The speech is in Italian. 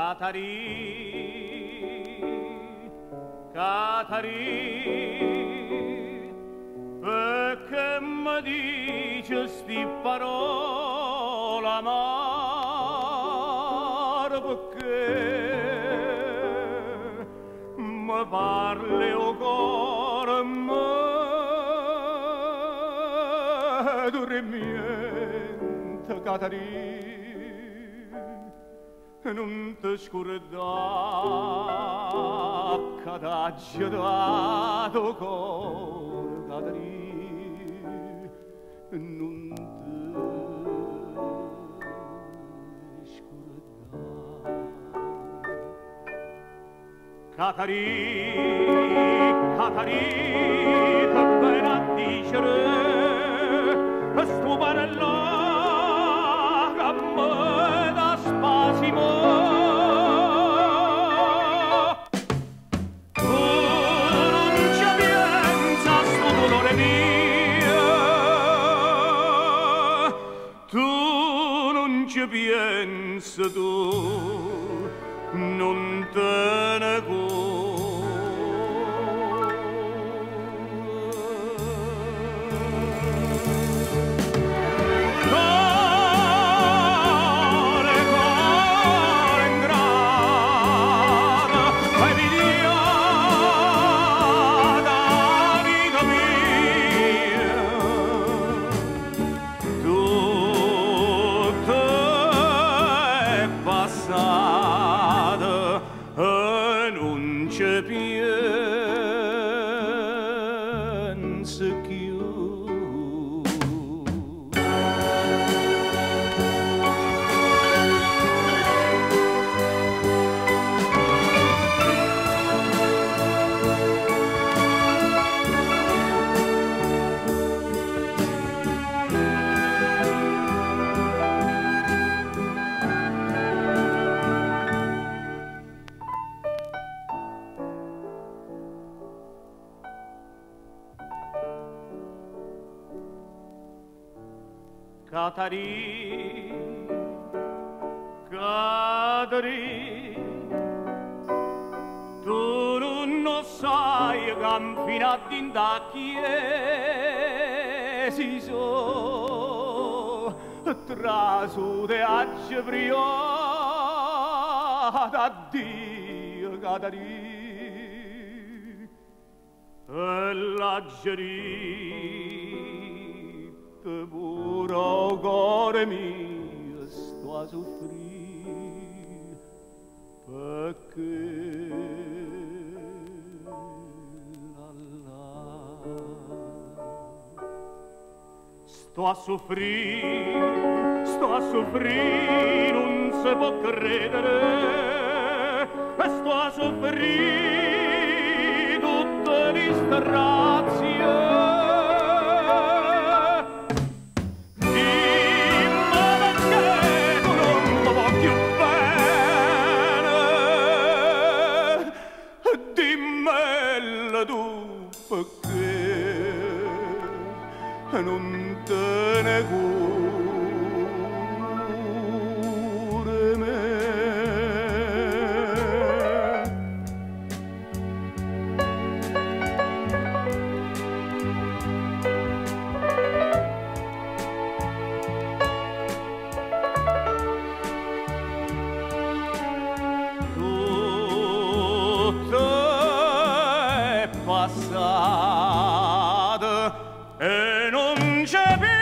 Catarì, perché mi dice sti parola amare, perché mi parli o cuore me dormiente, Catarì. Non ti scordare che t'aggia dato cuore, Catarì, non ti scordare. Catarì, Catarì, che bene a dicere sto parellò che me dà spasimo. Ci pensa tu, non te ne non ci pensa più. Catarì, Catarì, tu non sai che infinato in da chiesi so, trasu de acce priota, addio, Catarì, e l'aggeria puro cuore mio sto a soffrire perché sto a soffrire, non si può credere, e sto a soffrire tutte le strazie. Tu perché non te ne cure me. Passata e non c'è più.